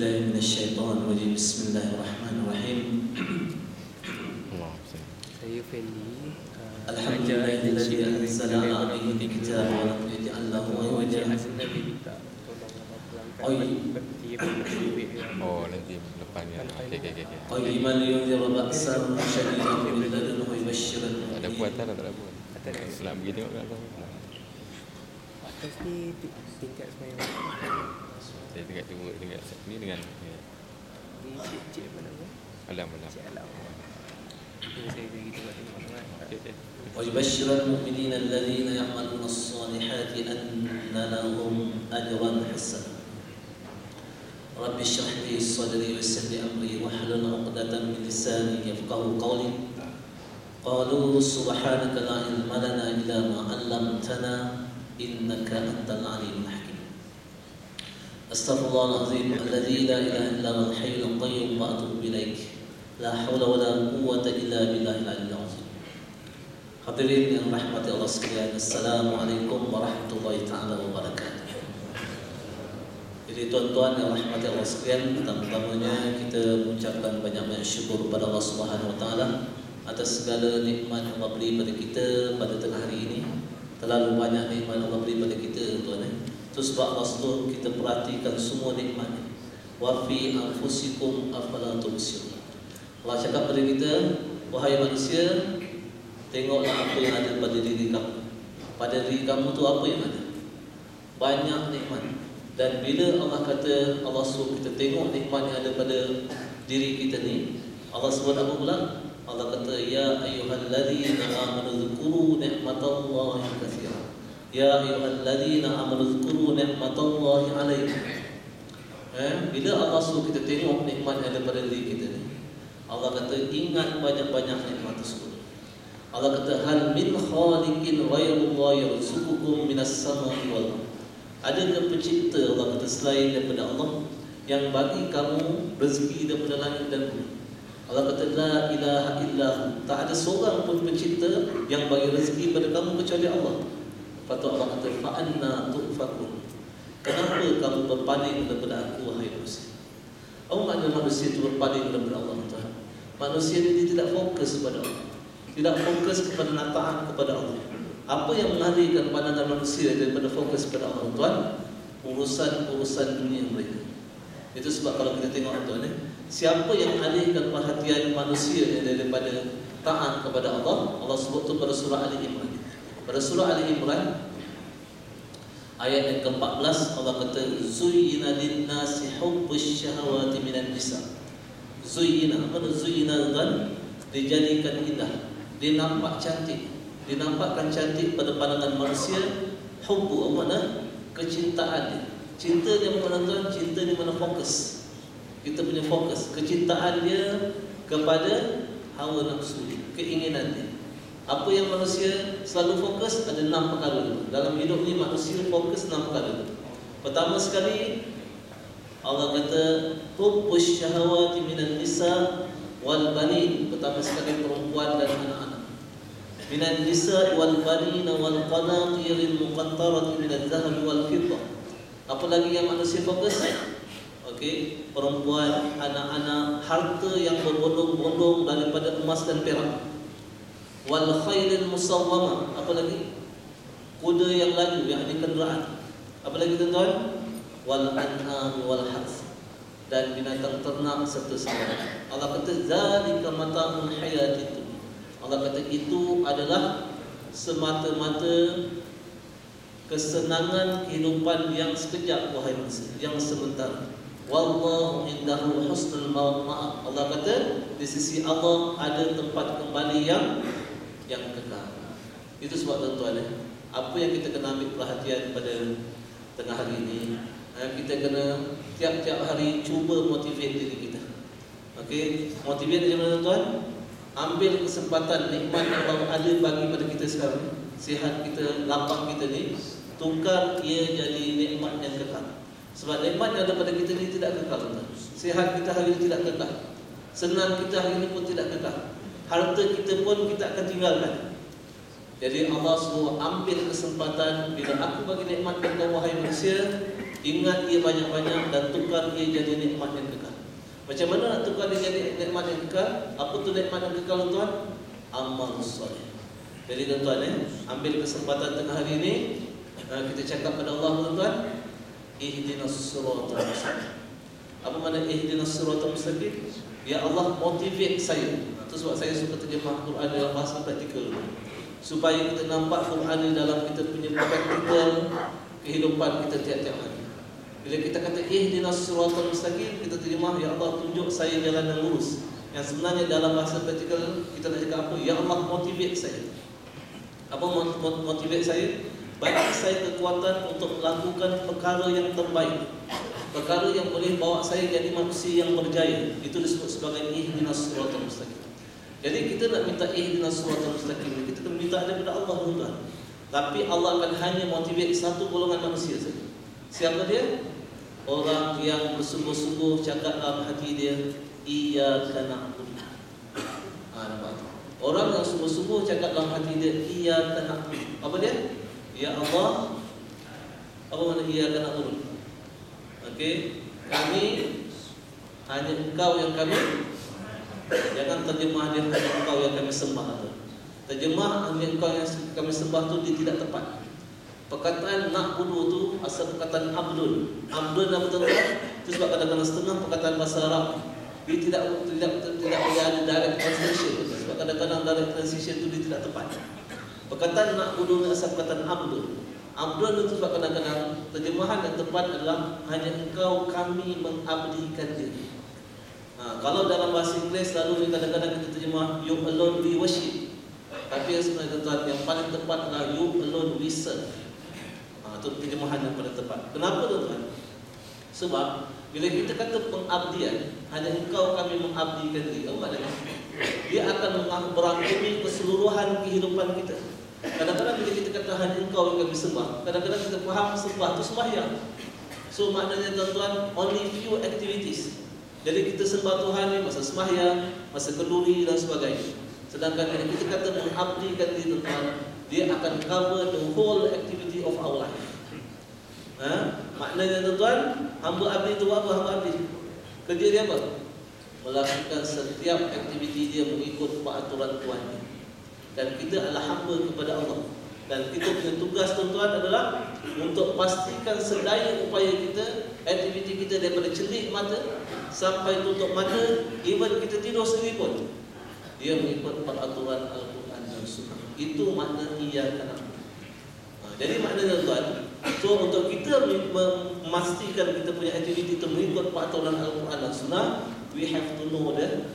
بالله من الشيطان الرجيم. بسم الله الرحمن الرحيم. Saya Fendi. الحمد لله الذي أنزل على عبده الكتاب ولم يجعل له عوجا. Nabi minta tolong Oh, nanti lepas ni. Okey. قيما لينذر بأسا شديدا من لدنه ويبشر Ada المؤمنين. puatan atau tak ada puan? Nak pergi tengok kat atas. atas ni tingkat semayang. Saya tengok ni dengan Ni cik mana tu? alam. Cik Alam. Saya pergi tengok kan. Okey. ويبشر المؤمنين الذين يعملون الصالحات أن لهم أجرا حسنا. رب اشرح لي صدري ويسر لي أمري واحلل عقدة من لساني يفقهوا قولي. قالوا سبحانك لا علم لنا إلا ما علمتنا إنك أنت العليم الحكيم. أستغفر الله العظيم الذي لا إله إلا هو الحي القيوم وأتوب إليك. لا حول ولا قوة إلا بالله العلي العظيم. Hadirin yang rahmati Allah sekalian, Assalamualaikum warahmatullahi taala wabarakatuh. Jadi tuan-tuan yang rahmati Allah sekalian, pertama-tamanya kita mengucapkan banyak-banyak syukur kepada Allah Subhanahu wa taala atas segala nikmat yang Allah beri pada kita pada tengah hari ini. Terlalu banyak nikmat Allah beri pada kita, tuan. Itu sebab Allah suruh kita perhatikan semua nikmatnya. Wa fi anfusikum afala tubsirun. Allah cakap pada kita, wahai manusia, tengoklah apa yang ada pada diri kamu. Pada diri kamu tu apa yang ada? Banyak nikmat. Dan bila Allah kata, Allah suruh kita tengok nikmat yang ada pada diri kita ni, Allah sebut apa pula? Allah kata, ya ayyuhalladzina amanu dzkuru ni'matallahi katsiran. Ya ayyuhalladzina amanu dzkuru ni'matallahi 'alaikum. Bila Allah suruh kita tengok nikmat yang ada pada diri kita ni, Allah kata ingat banyak-banyak nikmat tersebut. Allah kata hal min khaliqin ghairullahi yarzuqukum minas samai wal ardh. Adakah pencipta, Allah kata, selain daripada Allah yang bagi kamu rezeki daripada langit dan bumi? Allah kata la ilaha illahu. Tak ada seorang pun pencipta yang bagi rezeki pada kamu kecuali Allah. Lepas tu Allah kata fa anna tufakun. Kenapa kamu berpaling daripada aku, wahai manusia? Apa makna manusia itu berpaling daripada Allah Taala? Manusia ini tidak fokus kepada Allah, tidak fokus kepada taat kepada Allah. Apa yang mengalihkan pandangan manusia daripada fokus kepada Allah, tuan? Urusan-urusan dunia mereka. Itu sebab kalau kita tengok, tuan, siapa yang alihkan perhatian manusia daripada taat kepada Allah, Allah sebut tu pada surah Ali Imran. Pada surah Ali Imran ayat yang ke-14, Allah kata zuyyina lin-nasi hubbus syahawati minan nisa. Zuyyina, apa zuyyina kan? Dijadikan indah, dia nampak cantik, dinampakkan cantik pada pandangan manusia. Hubbu mana? Kecintaan dia. Cinta dia mana, tuan? Cinta dia mana? Fokus. Kita punya fokus, kecintaan dia kepada hawa nafsu dia, keinginan dia. Apa yang manusia selalu fokus? Ada 6 perkara dalam hidup ni. Manusia fokus 6 perkara. Pertama sekali Allah kata hubbus syahawati minan nisa wal banin. Pertama sekali perempuan dan anak-anak. Minan nisa wal banin wal qanatiril muqantarati minadh dhahab wal fiddah. Apa lagi yang manusia fokus? Okey, perempuan, anak-anak, harta yang berbondong-bondong daripada emas dan perak. Wal khailil musawwamah. Apa lagi? Kuda yang laju, yang ada kenderaan. Apa lagi, tuan-tuan? Wal an'am wal harth, dan binatang ternak serta segala. Allah kata zalika mata'ul hayatid dunya. Allah kata itu adalah semata-mata kesenangan kehidupan yang sekejap, wahai manusia, yang sementara. Wallahu indahu husnul ma'ab. Allah kata di sisi Allah ada tempat kembali yang kekal. Itu sebab, tuan-tuan, apa yang kita kena ambil perhatian pada tengah hari ini, kita kena tiap-tiap hari cuba motivate diri kita. Okey, motivate macam mana, tuan? Ambil kesempatan nikmat yang Allah ada bagi pada kita sekarang, sihat kita, lapang kita ni, tukar ia jadi nikmat yang kekal. Sebab nikmat yang ada pada kita ni tidak kekal, tuan. Sihat kita hari ini tidak kekal, senang kita hari ini pun tidak kekal, harta kita pun kita akan tinggalkan. Jadi Allah suruh ambil kesempatan. Bila aku bagi nikmat kepada wahai manusia, Ingat ia banyak-banyak dan tukar ia jadi nikmat yang kekal. Macam mana nak tukar dia jadi nikmat yang kekal? Apa tu nikmat yang kekal tuan? Amal soleh. Jadi tuan-tuan ambil kesempatan tengah hari ini, kita cakap pada Allah tuan-tuan, ihdinas siratal mustaqim. Apa makna ihdinas siratal mustaqim? Ya Allah, motivate saya. Itu sebab saya suka terjemah Quran dalam bahasa praktikal, supaya kita nampak Quran ni dalam kita punya praktikal kehidupan kita tiap-tiap hari. Bila kita kata ihdinas siratal mustaqim, kita terjemah ya Allah tunjuk saya jalan yang lurus. Yang sebenarnya dalam bahasa praktikal kita nak cakap apa? Ya Allah motivate saya. Apa motivate saya? Bagi saya kekuatan untuk melakukan perkara yang terbaik, perkara yang boleh bawa saya jadi manusia yang berjaya. Itu disebut sebagai ihdinas siratal mustaqim. Jadi kita nak minta ihdinas siratal mustaqim, kita kena minta daripada Allah tuan. Tapi Allah akan hanya motivate satu golongan manusia saja. Siapa dia? Orang yang bersungguh-sungguh cakap dalam hati dia, iyyaka na'budu. Nampak tak? Orang yang sungguh-sungguh cakap dalam hati dia, iyyaka na'budu. Apa dia? Ya Allah. Apa makna iyyaka na'budu? Okey, kami hanya Engkau yang kami. Jangan terjemah dia hanya Engkau yang kami sembah tu. Terjemah hanya Engkau yang kami sembah tu dia tidak tepat. Perkataan na'budu tu asal perkataan abdun. Abdun apa tuan-tuan? Itu sebab kadang-kadang setengah perkataan bahasa Arab dia tidak boleh ada direct translation. Sebab kadang-kadang direct translation tu dia tidak tepat. Perkataan na'budu ni asal perkataan abdun. Abdun itu sebab kadang-kadang terjemahan yang tepat adalah hanya Engkau kami mengabdikan diri. Kalau dalam bahasa Inggeris selalu kadang-kadang kita terjemah you alone we worship. Tapi yang sebenarnya tuan-tuan yang paling tepat adalah you alone we serve. Itu terjemahan yang paling tepat. Kenapa tuan-tuan? Sebab bila kita kata pengabdian, hanya Engkau kami mengabdikan diri. Apa maknanya? Dia akan merangkumi keseluruhan kehidupan kita. Kadang-kadang bila kita kata hanya Engkau yang kami sembah, kadang-kadang kita faham sembah itu sembahyang. So maknanya tuan-tuan, only few activities. Jadi kita sembah Tuhan ni masa sembahyang, masa kenduri dan sebagainya. Sedangkan bila kita kata mengabdikan diri tuan-tuan, dia akan cover the whole activity of our life. Maknanya tuan-tuan, hamba abdi itu apa hamba abdi? Kerja dia apa? Melakukan setiap aktiviti dia mengikut peraturan Tuhan. Dan kita adalah hamba kepada Allah. Dan kita punya tugas tuan-tuan adalah untuk pastikan sedaya upaya kita, aktiviti kita daripada celik mata sampai tutup mata, even kita tidur sendiri pun, dia mengikut peraturan Al-Quran dan Sunnah. Itu makna iyyaka na'budu. Jadi maknanya tuan, so untuk kita memastikan kita punya aktiviti itu mengikut peraturan Al-Quran dan Sunnah, we have to know the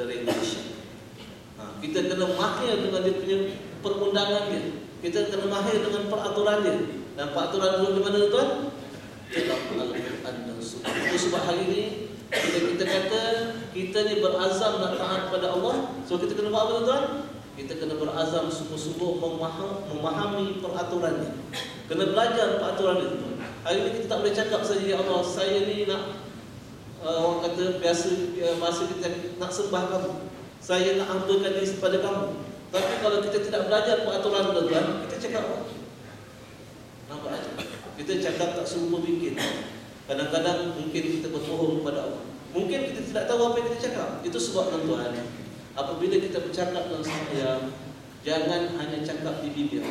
regulation. Kita kena mahir dengan dia punya perundangan dia. Kita kena mahir dengan peraturan dia. Dan peraturan dulu di mana tuan? Dalam Al-Quran dan Sunnah. Itu sebab hari ini kita kata kita ni berazam nak taat pada Allah. So kita kena buat apa tuan? Kita kena berazam sungguh-sungguh memahami peraturannya. Kena belajar peraturan itu. Hari ini kita tak boleh cakap saja, ya Allah, saya ni nak orang kata biasa bahasa kita nak sembah kamu. Saya nak hambakan diri kepada kamu. Tapi kalau kita tidak belajar peraturan tuan, kita cakap apa? Nampak aja. Kita cakap tak sungguh bikin. Kadang-kadang mungkin kita berbohong kepada Allah. Mungkin kita tidak tahu apa yang kita cakap. Itu sebab tuan-tuan, apabila kita bercakap dalam sembahyang, jangan hanya cakap di bibir.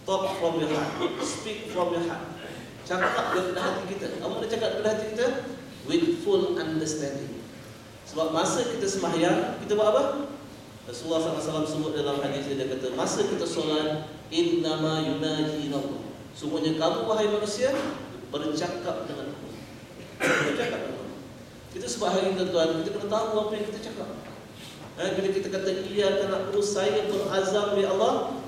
Talk from your heart. Speak from your heart. Cakap daripada hati kita. Apa nak cakap daripada hati kita? With full understanding. Sebab masa kita sembahyang, kita buat apa? Rasulullah SAW sebut dalam hadis dia kata, masa kita solat, innama yunaji Allah. Semuanya kamu wahai manusia bercakap dengan Allah. Bercakap dengan Allah. Itu sebab hari ini tuan, kita kena tahu apa yang kita cakap. Bila kita kata iyyaka na'budu, saya berazam ya Allah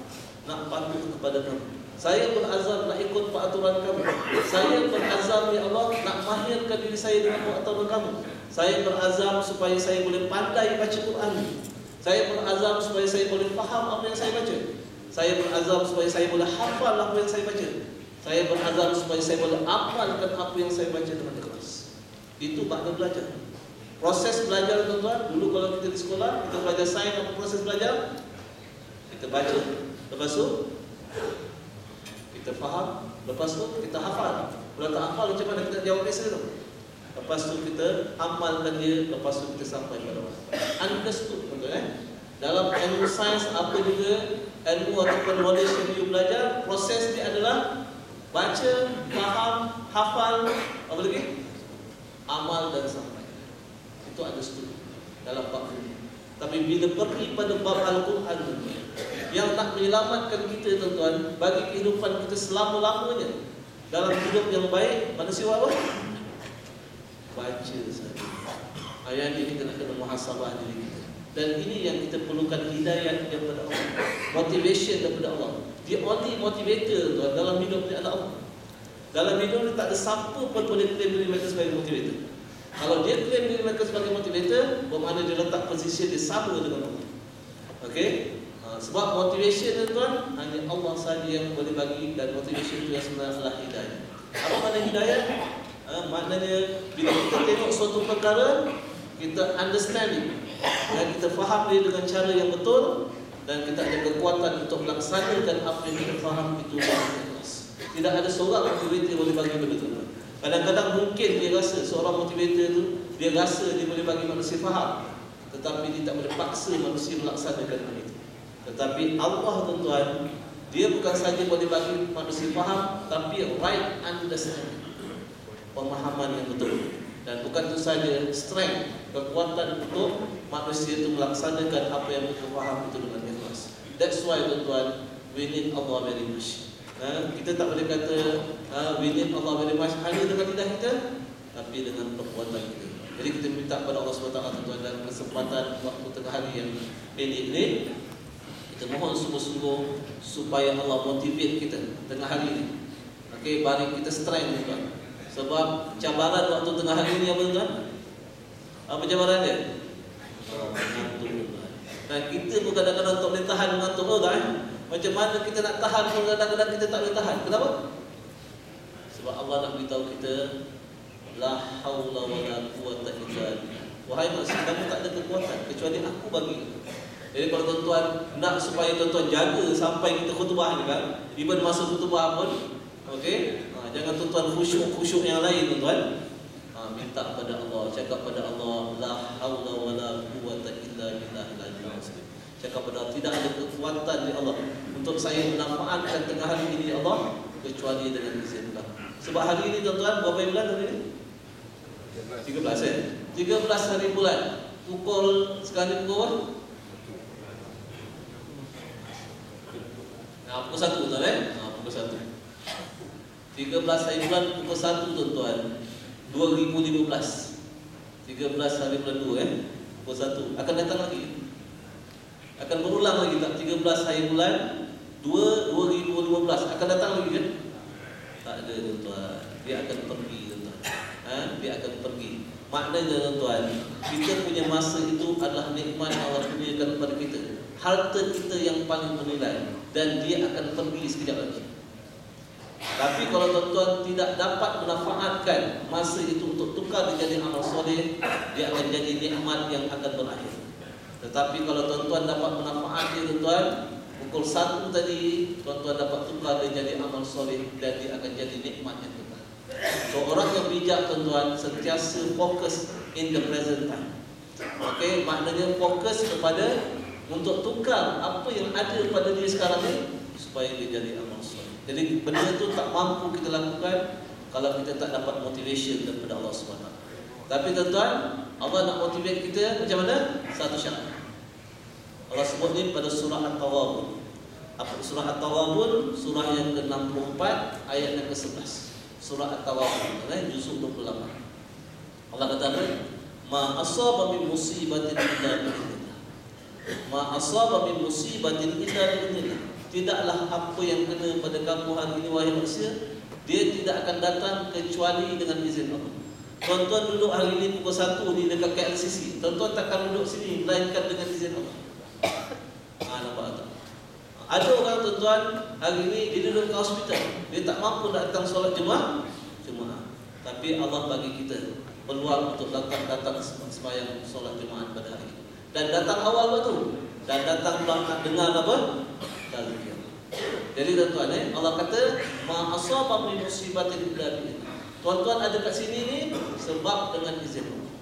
nak patuh kepada kamu. Saya berazam nak ikut peraturan kamu. Saya berazam ya Allah nak mahirkan diri saya dengan peraturan kamu. Saya berazam supaya saya boleh pandai baca Quran. Saya berazam supaya saya boleh faham apa yang saya baca. Saya berazam supaya saya boleh hafal apa yang saya baca. Saya berazam supaya saya boleh amalkan apa yang saya baca dengan ikhlas. Itu makna belajar. Proses belajar tuan-tuan, dulu kalau kita di sekolah, kita belajar sains, apa proses belajar? Kita baca, lepas tu kita faham, Lepas tu kita hafal. Kalau tak hafal macam mana kita jawab biasa tu? Lepas tu kita amalkan dia, lepas tu kita sampai pada orang. Understood tuan-tuan. Dalam ilmu sains apa juga ilmu ataupun knowledge yang you belajar, proses dia adalah baca, faham, hafal, apa lagi? Amal dan sampai. Itu understood dalam bab ini. Tapi bila pergi pada bab Al-Quran yang nak menyelamatkan kita tuan-tuan bagi kehidupan kita selama-lamanya dalam hidup yang baik, manusia apa? Baca saja. Ayat ini kita nak kena muhasabah diri kita. Dan ini yang kita perlukan, hidayah daripada Allah, motivation daripada Allah. The only motivator tuan dalam hidup ni adalah Allah. Dalam hidup ni tak ada siapa pun boleh claim diri mereka sebagai motivator. Kalau dia claim diri mereka sebagai motivator, bermakna dia letak posisi dia sama dengan Allah. Okey? Sebab motivation tu tuan hanya Allah sahaja yang boleh bagi, dan motivation itu yang sebenarnya adalah hidayah. Apa makna hidayah? Maknanya bila kita tengok suatu perkara, kita understand it, dan kita faham dia dengan cara yang betul, dan kita ada kekuatan untuk melaksanakan apa yang kita faham itu dengan ikhlas. Tidak ada seorang motivator boleh bagi benda tu. Kadang-kadang mungkin dia rasa seorang motivator tu dia rasa dia boleh bagi manusia faham, tetapi dia tak boleh paksa manusia melaksanakan benda itu. Tetapi Allah tuan-tuan, dia bukan saja boleh bagi manusia faham, tapi right understanding, pemahaman yang betul. Dan bukan itu saja, strength, kekuatan untuk manusia itu melaksanakan apa yang mereka faham itu dengan ikhlas. That's why tuan-tuan, we need Allah very much. Kita tak boleh kata we need Allah very much hanya dengan lidah kita, tapi dengan perbuatan kita. Jadi kita minta kepada Allah SWT tuan-tuan, dalam kesempatan waktu tengah hari yang pendek ini, kita mohon sungguh-sungguh supaya Allah motivate kita tengah hari ini. Okey, bagi kita strength tuan. Sebab cabaran waktu tengah hari ini apa tuan? Apa cabaran dia? Mengantuk tuan. Dan kita pun kadang-kadang tak boleh tahan mengantuk tuan. Macam mana kita nak tahan pun kadang-kadang kita tak boleh tahan. Kenapa? Sebab Allah nak beritahu kita, la haula wala quwwata illa billah. Wahai manusia, kamu tak ada kekuatan kecuali aku bagi. Jadi kalau tuan-tuan nak supaya tuan-tuan jaga sampai kita khutbah ni kan, even masa khutbah pun, okey, jangan tuan-tuan khusyuk yang lain tuan-tuan. Minta kepada Allah, cakap pada Allah, la haula wala quwwata illa billah. Cakap pada Allah, tidak ada kekuatan di Allah untuk saya memanfaatkan tengah hari ini Allah kecuali dengan izin Allah. Sebab hari ini tuan-tuan, berapa bulan hari ini? 13 13 hari bulan. Pukul sekarang pukul pukul 1 tuan pukul 1. 13 hari bulan pukul 1 tuan-tuan 2015. 13 hari bulan 2 pukul 1 akan datang lagi. Akan berulang lagi tak? 13 hari bulan 2 2015 akan datang lagi kan? Tak ada tuan-tuan. Dia akan pergi tuan-tuan. Dia akan pergi. Maknanya tuan-tuan, kita punya masa itu adalah nikmat Allah berikan kepada kita. Harta kita yang paling bernilai, dan dia akan pergi sekejap lagi. Tapi kalau tuan-tuan tidak dapat memanfaatkan masa itu untuk tukar menjadi amal soleh, dia akan jadi nikmat yang akan berakhir. Tetapi kalau tuan-tuan dapat memanfaatkan tuan-tuan, pukul 1 tadi tuan-tuan dapat tukar menjadi amal soleh, dan dia akan jadi nikmat yang kekal. So orang yang bijak tuan-tuan sentiasa fokus in the present time. Okey, maknanya fokus kepada untuk tukar apa yang ada pada dia sekarang ni supaya dia jadi amal soleh. Jadi benda itu tak mampu kita lakukan kalau kita tak dapat motivation daripada Allah SWT. Tapi tuan-tuan, Allah nak motivate kita macam mana? Satu syarat. Allah sebut ni pada surah At-Tawabun. Apa surah At-Tawabun? Surah yang ke-64 ayat yang ke-11. Surah At-Tawabun, juzuk 28. Allah kata apa? Ma asaba min musibatin illa bi'idznillah. Ma asaba min musibatin illa bi'idznillah. Tidaklah apa yang kena pada kamu hari ini wahai manusia, dia tidak akan datang kecuali dengan izin Allah. Tuan-tuan duduk hari ini pukul 1 ni dekat KLCC, tuan-tuan takkan duduk sini melainkan dengan izin Allah. Nampak tak? Ada orang tuan-tuan hari ini dia duduk ke hospital, dia tak mampu datang solat Jumaat, tapi Allah bagi kita peluang untuk datang sembahyang solat Jumaat pada hari ini. Dan datang awal waktu, dan datang pulang dengar apa? Tazkirah. Jadi tuan-tuan Allah kata ma asaba min musibatin illa bi. Tuan-tuan ada kat sini ni sebab dengan izin Allah.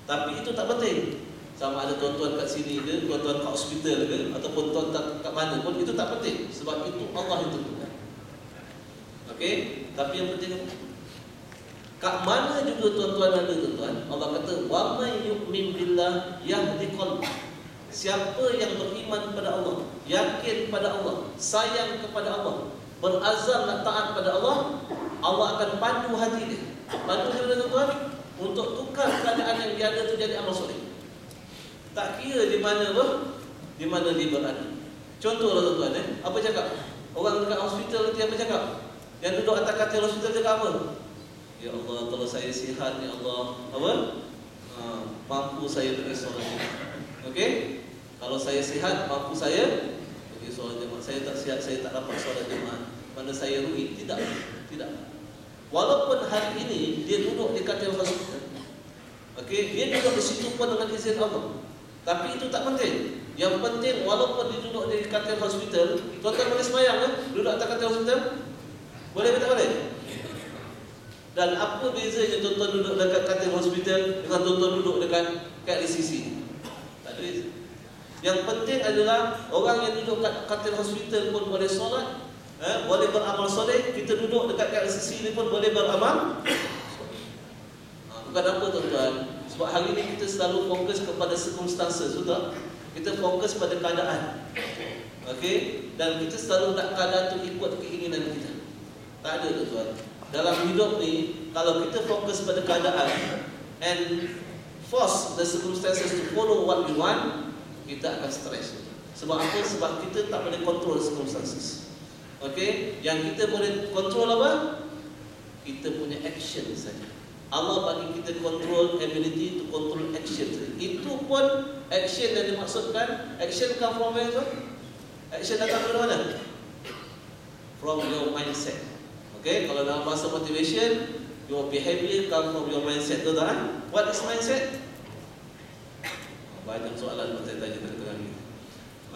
Tapi itu tak penting. Sama ada tuan-tuan kat sini ke, tuan-tuan kat hospital ke, ataupun tuan-tuan kat mana pun, itu tak penting. Sebab itu Allah yang tentukan. Okey, tapi yang penting kat mana juga tuan-tuan ada tuan-tuan, Allah kata wa may yu'min billah yahdi qalbi. Siapa yang beriman pada Allah, yakin pada Allah, sayang kepada Allah, berazam nak taat pada Allah, Allah akan pandu hati dia. Pandu dia tuan-tuan untuk tukar keadaan yang dia ada tu jadi amal soleh. Tak kira di mana di mana dia berada. Contohlah tuan-tuan apa cakap? Orang dekat hospital nanti apa cakap? Yang duduk atas katil hospital cakap apa? Ya Allah, kalau saya sihat ya Allah, apa? Mampu saya pergi solat. Okey? Kalau saya sihat, mampu saya pergi solat jemaah. Saya tak sihat, saya tak dapat solat jemaah. Mana saya rugi? Tidak. Tidak. Walaupun hari ini dia duduk di katil hospital. Okey, dia duduk di situ pun dengan izin Allah. Tapi itu tak penting. Yang penting walaupun dia duduk di katil hospital, tuan-tuan boleh sembahyang kan? Duduk atas katil hospital? Boleh ke tak boleh? Dan apa bezanya tuan-tuan duduk dekat katil hospital dengan tuan-tuan duduk dekat KLCC? Tak ada beza. Yang penting adalah orang yang duduk kat katil hospital pun boleh solat, boleh beramal soleh. Kita duduk dekat KLCC ni pun boleh beramal. Bukan apa tuan-tuan, sebab hari ini kita selalu fokus kepada circumstances, betul? Kita fokus pada keadaan. Okey? Dan kita selalu nak keadaan tu ikut keinginan kita. Tak ada tuan-tuan. Dalam hidup ni, kalau kita fokus pada keadaan and force the circumstances to follow what we want, kita akan stres. Sebab apa? Sebab kita tak boleh control circumstances. Okey? Yang kita boleh control apa? Kita punya action saja. Allah bagi kita control ability to control action. Itu pun action yang dimaksudkan. Action come from where? Action datang dari mana? From your mindset. Okay, kalau dalam bahasa motivation, your behavior come from your mindset. Betul tak? What is mindset? Banyak soalan yang saya tanya tengah-tengah ni.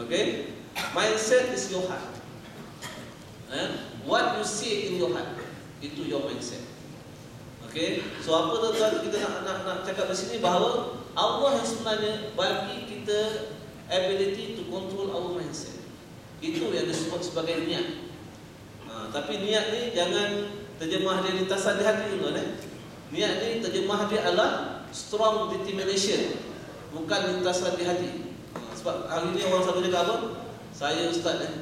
Okay, mindset is your heart. What you see in your heart, itu your mindset. Okay, so apa tuan-tuan kita nak cakap di sini bahawa Allah yang sebenarnya bagi kita ability to control our mindset. Itu yang disebut sebagai niat. Tapi niat ni jangan terjemah dia lintasan di hati dulu. Niat ni terjemah dia adalah strong determination, bukan lintasan di hati. Sebab hari ni orang selalu cakap apa? Saya ustaz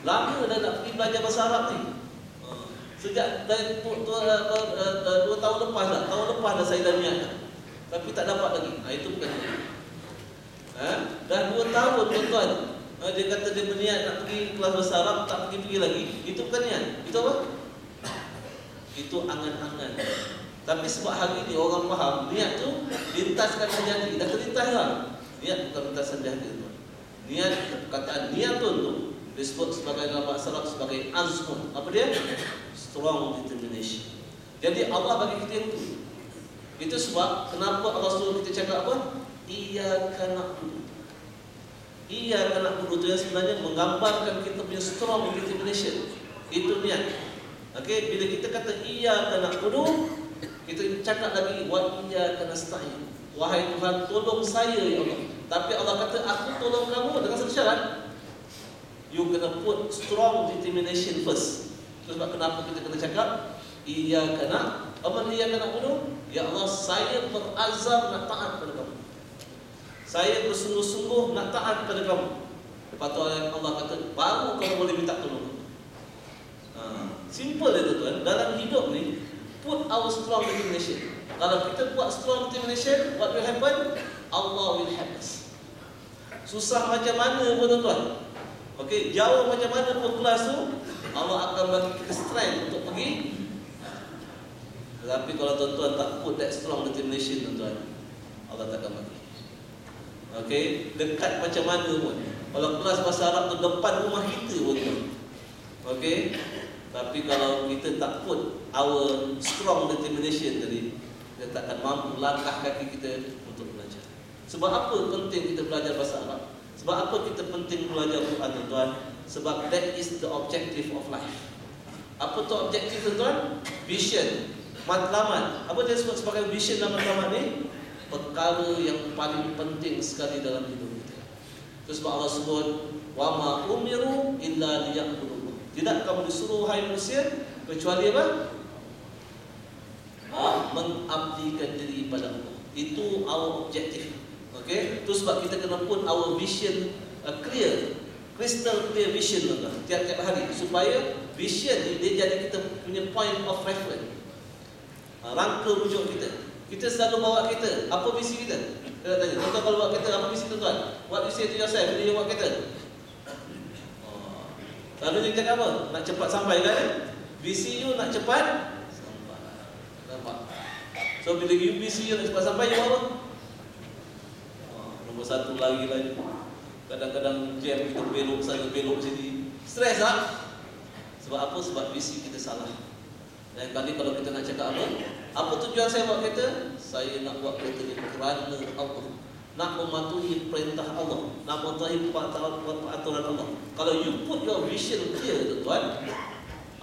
lama dah nak pergi belajar bahasa Arab ni. Sejak dari 2 tahun lepas dah. Tahun lepas dah saya dah niat. Tapi tak dapat lagi. Itu bukan niat. Dah 2 tahun tuan-tuan. Dia kata dia berniat nak pergi kelas bahasa Arab, tak pergi-pergi lagi. Itu bukan niat. Itu apa? Itu angan-angan. Tapi sebab hari ni orang faham niat tu lintaskan hati. Dah terlintas lah. Niat bukan lintasan hati tuan. Niat, perkataan niat tu disebut sebagai dalam bahasa Arab sebagai azmun. Apa dia? Strong determination. Jadi Allah bagi kita itu. Itu sebab kenapa Allah suruh kita cakap apa? Iyyaka na'budu. Iyyaka na'budu itu yang sebenarnya menggambarkan kita punya strong determination. Itu niat. Okey, bila kita kata iyyaka na'budu, kita cakap lagi wa iyyaka nasta'in. Wahai Tuhan, tolong saya ya Allah. Tapi Allah kata aku tolong kamu dengan satu syarat. You kena put strong determination first. Sebab kenapa kita kena cakap iyyaka na'budu? Ya Allah, saya berazam nak taat pada kamu. Saya bersungguh-sungguh nak taat pada kamu. Lepas tu Allah kata baru kamu boleh minta tolong. Simple itu tuan. Dalam hidup ni put our strong determination. Kalau kita buat strong determination, what will happen? Allah will help us. Susah macam mana pun tuan. Okey, jauh macam mana pun kelas tu, Allah akan bagi kita strength untuk pergi. Tapi kalau tuan-tuan tak put that strong determination tuan-tuan, Allah takkan bagi. Okey, dekat macam mana pun. Kalau kelas bahasa Arab tu depan rumah kita pun tuan. Okey, tapi kalau kita tak put our strong determination tadi, kita tak akan mampu langkah kaki kita untuk belajar. Sebab apa penting kita belajar bahasa Arab? Sebab apa kita penting belajar Quran tuan-tuan? Sebab that is the objective of life. Apa tu objektif tuan-tuan? Vision, matlamat. Apa dia sebut sebagai vision dan matlamat ni? Perkara yang paling penting sekali dalam hidup kita. Terus sebab Allah sebut, wa ma umiru illa liya'budu. Tidak kamu disuruh hai manusia kecuali apa? Mengabdikan diri pada Allah. Itu our objective. Okey, itu sebab kita kena put our vision clear, crystal clear vision tuan-tuan tiap-tiap hari, supaya vision ni dia jadi kita punya point of reference, rangka rujuk kita. Kita selalu bawa kita, apa visi kita? Kita tanya, tuan-tuan kalau bawa kereta, apa visi tuan-tuan? What you say to yourself bila you bawa kereta? Lalu kita cakap apa? Nak cepat sampai kan? Visi you nak cepat sampai. Nampak? So bila you visi you nak cepat sampai, you buat apa? Nombor satu lagi. Kadang-kadang jam kita belok sana belok sini. Stres tak? Sebab apa? Sebab visi kita salah. Dan kali kalau kita nak cakap apa tujuan saya buat kereta? Saya nak buat kereta ni kerana Allah, nak mematuhi perintah Allah, nak mematuhi peraturan Allah. Kalau you put your vision clear tuan,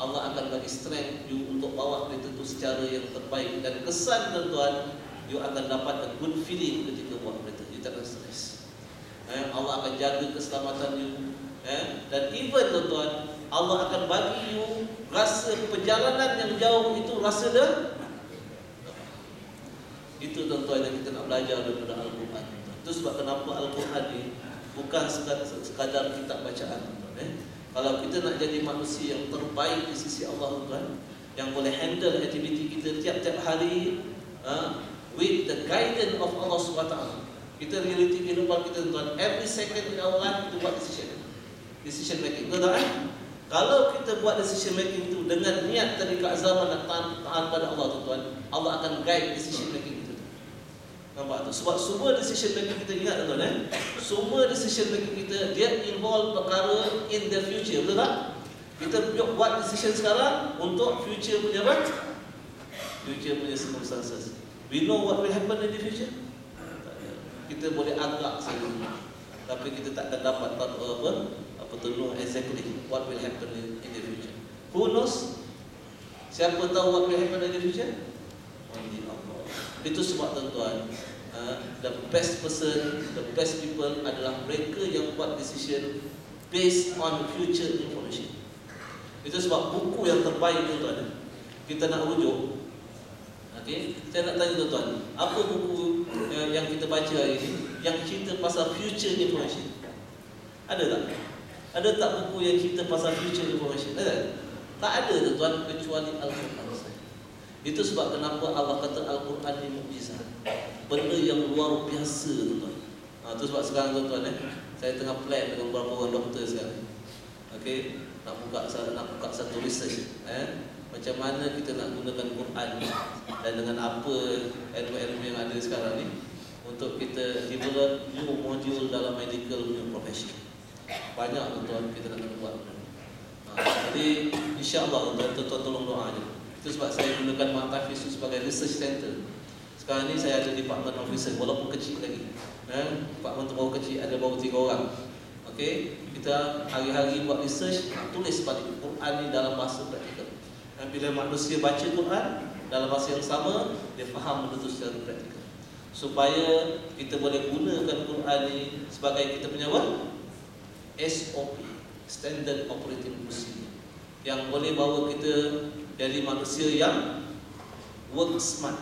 Allah akan bagi strength you untuk bawa kereta tu secara yang terbaik. Dan kesan tuan, you akan dapat a good feeling ketika buat kereta. You tak akan stres. Allah akan jaga keselamatan you. Dan even tuan, Allah akan bagi you rasa perjalanan yang jauh itu rasa dah. Itu tuan-tuan yang kita nak belajar daripada Al-Quran. Itu sebab kenapa Al-Quran ni bukan sekadar kitab bacaan tuan-tuan. Kalau kita nak jadi manusia yang terbaik di sisi Allah tuan, yang boleh handle aktiviti kita tiap-tiap hari with the guidance of Allah SWT. Kita realiti kehidupan kita tuan, every second in our life kita buat decision making. Betul tak? Kalau kita buat decision making itu dengan niat dari keazaman dan taat pada Allah tuan, Allah akan guide decision making kita. Nampak tu? Sebab semua decision making kita, ingat tuan, semua decision making kita dia involve perkara in the future. Betul tak? Kita buat decision sekarang untuk future punya apa? Future punya circumstances. We know what will happen in the future. Kita boleh agak saja, tapi kita tak akan dapat apa to know exactly what will happen in the future. Who knows? Siapa tahu what will happen in the future? Only Allah. Itu sebab tuan-tuan, the best person, the best people adalah mereka yang buat decision based on future information. Itu sebab buku yang terbaik tuan-tuan kita nak rujuk. Okey, saya nak tanya tuan-tuan, apa buku yang kita baca hari ini yang cerita pasal future information? Ada tak? Ada tak buku yang cerita pasal future information? Ada? Tak ada tuan-tuan, kecuali Al-Quran. Itu sebab kenapa Allah kata Al-Quran ni mukjizat, benda yang luar biasa tuan-tuan. Itu sebab sekarang tuan-tuan, saya tengah plan dengan beberapa orang doktor sekarang. Okey, nak buka satu research. Macam mana kita nak gunakan Quran dan dengan apa ilmu-ilmu yang ada sekarang ni untuk kita develop new module dalam medical punya profession. Banyak tuan-tuan kita nak buat. Jadi insya-Allah tuan-tuan tolong doa je. Itu sebab saya gunakan Mak Tafiz sebagai research center. Sekarang ni saya ada department of research walaupun kecil lagi. Department tu baru kecil, ada baru 3 orang. Okey, kita hari-hari buat research, tulis balik Quran ni dalam bahasa praktikal. Dan bila manusia baca Quran dalam bahasa yang sama, dia faham benda itu secara praktikal. Supaya kita boleh gunakan Quran ni sebagai kita punya apa? SOP, Standard Operating Procedure, yang boleh bawa kita jadi manusia yang work smart.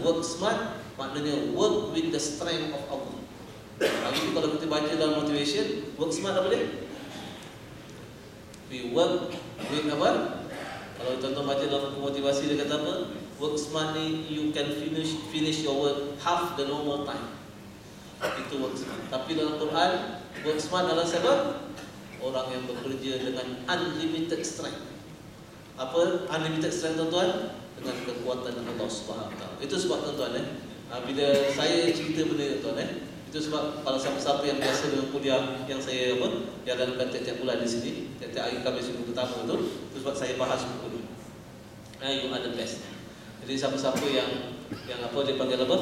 Work smart maknanya work with the strength of Allah. Hari ini kalau kita baca dalam motivation, work smart apa dia? We work with apa? Kalau tuan-tuan baca dalam buku motivasi dia kata apa? Work smart ni you can finish your work half the normal time. Itu work smart. Tapi dalam Quran, work smart adalah siapa? Orang yang bekerja dengan unlimited strength. Apa unlimited strength tuan-tuan? Dengan kekuatan Allah Subhanahu Wa Taala. Itu sebab tuan-tuan bila saya cerita benda ni tuan itu sebab kalau siapa-siapa yang biasa dengan kuliah yang saya jalankan tiap-tiap bulan di sini, tiap-tiap hari Khamis minggu pertama itu sebab saya bahas buku ni. You are the best. Jadi siapa-siapa yang apa dia panggil apa?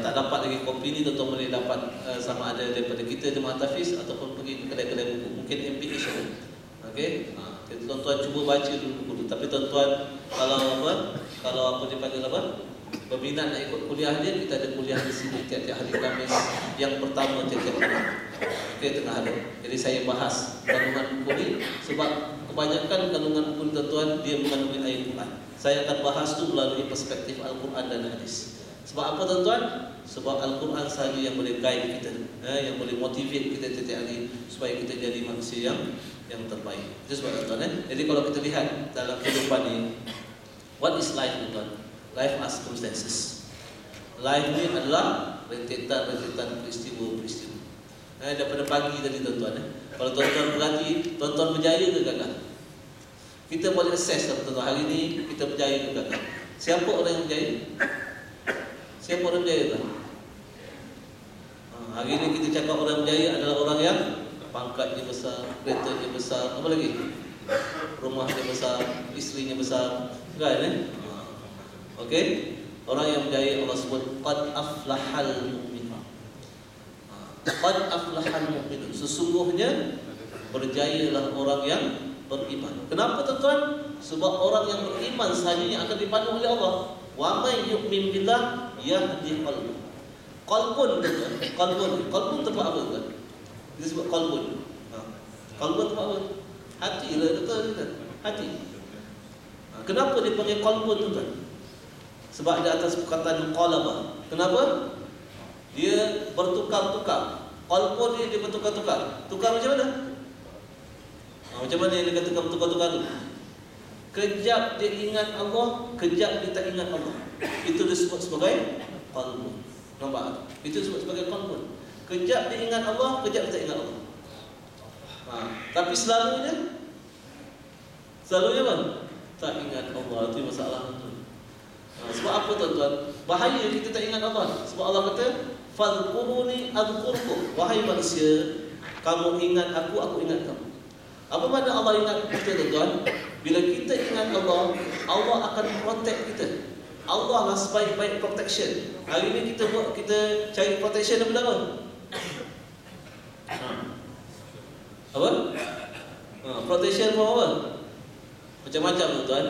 tak dapat lagi kopi ni, tuan-tuan boleh dapat sama ada daripada kita di Mahtafiz ataupun pergi ke kedai-kedai buku, mungkin MPH ada. Okey, tuan-tuan cuba baca dulu. Tapi tuan-tuan kalau apa dipanggil apa? Berminat nak ikut kuliah dia, kita ada kuliah di sini tiap-tiap hari Khamis yang pertama tiap-tiap bulan. Okey, tengah ada. Jadi saya bahas kandungan buku ni sebab kebanyakan kandungan buku ni tuan-tuan dia mengandungi ayat Quran. Saya akan bahas tu melalui perspektif Al-Quran dan hadis. Sebab apa tuan-tuan? Sebab Al-Quran sahaja yang boleh guide kita, yang boleh motivate kita tiap-tiap hari supaya kita jadi manusia yang terbaik. Itu sebab tuan-tuan. Jadi kalau kita lihat dalam kehidupan ni, what is life tuan-tuan? Life are circumstances. Life ni adalah rentetan peristiwa-peristiwa. Daripada pagi tadi tuan-tuan. Kalau tuan-tuan berhati, tuan-tuan berjaya ke gagal? Kita boleh assess tuan-tuan, hari ni kita berjaya ke gagal. Siapa orang yang berjaya? Siapa orang berjaya tuan? Hari ni kita cakap orang berjaya adalah orang yang pangkatnya besar, keretanya besar, apa lagi? Rumahnya besar, isterinya besar, kan? Okey, orang yang berjaya Allah sebut qad aflahal mu'minun. Qad aflahal mu'minun. Sesungguhnya berjayalah orang yang beriman. Kenapa tuan-tuan? Sebab orang yang beriman sahaja yang akan dipandu oleh Allah. Wa may yu'min billah yahdi qalbu. Qalbun tuan-tuan. Qalbun tempat apa tuan? Dia sebut qalbun. Qalbun tempat apa? Hati lah tuan-tuan. Hati. Kenapa dia panggil qalbun tuan-tuan? Sebab di atas perkataan qalabah. Kenapa? Dia bertukar-tukar. Qalbun dia bertukar-tukar. Tukar macam mana? Macam mana dia kata bertukar-tukar tu? Kejap dia ingat Allah, kejap dia tak ingat Allah. Itu disebut sebagai qalbun. Nampak? Itu disebut sebagai qalbun. Kejap dia ingat Allah, kejap dia tak ingat Allah. Tapi selalunya apa? Tak ingat Allah. Itu masalah tu. Sebab apa tuan-tuan? Bahaya kita tak ingat Allah. Sebab Allah kata, "Fadhkuruni adhkurkum." Wahai manusia, kamu ingat aku ingat kamu. Apa makna Allah ingat kita tuan-tuan? Bila kita ingat Allah, Allah akan protect kita. Allah lah sebaik-baik protection. Hari ini kita cari protection daripada apa? Apa? Protection from apa? Macam-macam tuan-tuan.